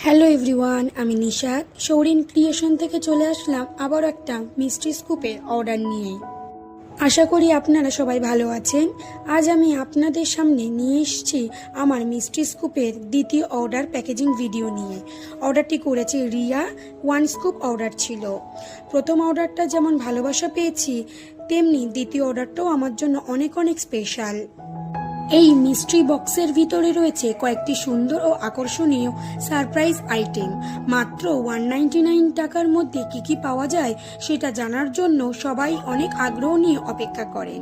Hello everyone, আমি Nishad Shourin creation থেকে চলে আসলাম আবার একটা মিষ্টি স্কুপের অর্ডার নিয়ে। আশা করি আপনারা সবাই ভালো আছেন। আজ আমি আপনাদের সামনে নিয়ে এসেছি আমার মিষ্টি স্কুপের দ্বিতীয় অর্ডার প্যাকেজিং ভিডিও নিয়ে। অর্ডারটি করেছে রিয়া, 1 স্কুপ অর্ডার ছিল। প্রথম অর্ডারটা যেমন ভালোবাসা পেয়েছি, তেমনি দ্বিতীয় অর্ডারটাও আমার জন্য অনেক অনেক স্পেশাল। এই মিস্ট্রি বক্সের ভিতরে রয়েছে কয়েকটি সুন্দর ও আকর্ষণীয় সারপ্রাইজ আইটেম। মাত্র 199 টাকার মধ্যে কি পাওয়া যায় সেটা জানার জন্য সবাই অনেক আগ্রহ নিয়ে অপেক্ষা করেন।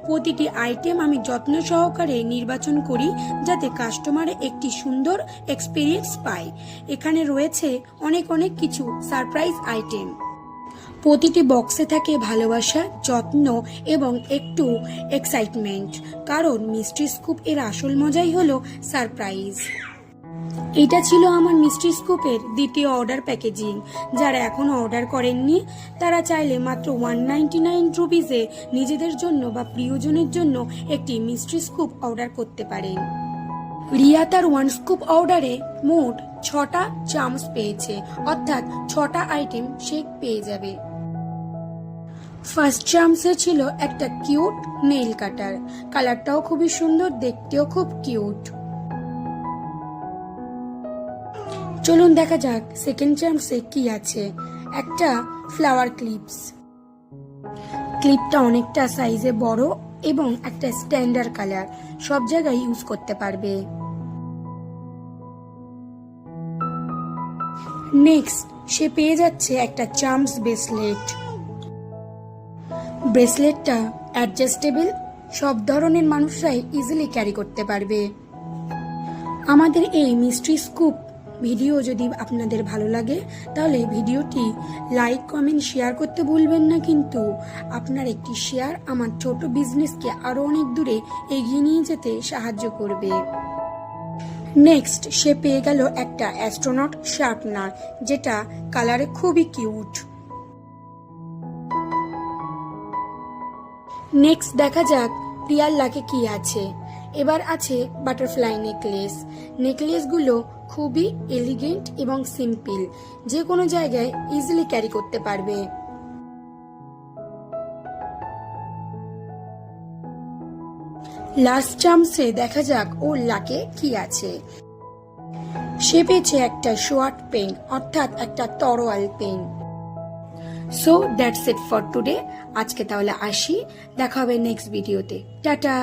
প্রতিটি আইটেম আমি যত্ন সহকারে নির্বাচন করি যাতে কাস্টমারে একটি সুন্দর এক্সপিরিয়েন্স পায়। এখানে রয়েছে অনেক কিছু সারপ্রাইজ আইটেম। প্রতিটি বক্সে থাকে ভালোবাসা, যত্ন এবং একটু এক্সাইটমেন্ট, কারণ মিষ্টি স্কুপ এর আসল মজাই হলো সারপ্রাইজ। এটা ছিল আমার মিষ্টি স্কুপের দ্বিতীয় অর্ডার প্যাকেজিং। যারা এখনো অর্ডার করেননি তারা চাইলে মাত্র 199 রুপিসে নিজেদের জন্য বা প্রিয়জনের জন্য একটি মিষ্টি স্কুপ অর্ডার করতে পারেন। রিয়া তার 1 স্কুপ অর্ডারে মোট 6টা চামচ পেয়েছে, অর্থাৎ 6টা আইটেম সে পেয়ে যাবে। ফার্স্ট চামচে ছিল একটা কিউট নেইল কাটার, কালারটাও খুবই সুন্দর, দেখতেও খুব কিউট। চলুন দেখা যাক সেকেন্ড চামচে কি আছে। একটা ফ্লাওয়ার ক্লিপটা অনেকটা সাইজে বড় এবং একটা স্ট্যান্ডার্ড কালার, সব জায়গায় ইউজ করতে পারবে। নেক্সট সে পেয়ে যাচ্ছে একটা চামচ ব্রেসলেটটা অ্যাডজাস্টেবল, সব ধরনের মানুষরাই ইজিলি ক্যারি করতে পারবে। আমাদের এই মিস্ট্রি স্কুপ ভিডিও যদি আপনাদের ভালো লাগে তাহলে ভিডিওটি লাইক, কমেন্ট, শেয়ার করতে ভুলবেন না। কিন্তু আপনার একটি শেয়ার আমার ছোট বিজনেসকে আরো অনেক দূরে এগিয়ে নিয়ে যেতে সাহায্য করবে। নেক্সট সে পেয়ে গেল একটা অ্যাস্ট্রোনট শার্পনার, যেটা কালারে খুবই কিউট। নেক্সট দেখা যাক প্রিয়ার লাকে কি আছে। এবার আছে বাটারফ্লাই নেকলেসগুলো খুবই এলিগেন্ট এবং সিম্পল, যে কোনো জায়গায় ইজিলি ক্যারি করতে পারবে। লাস্ট চামচে দেখা যাক ওর লাকে কি আছে। সে পেয়েছে একটা শর্ট পেন, অর্থাৎ একটা তরোয়াল pen. So that's it for today. আজকে তাহলে আসি, দেখা হবে নেক্সট ভিডিওতে। টাটা।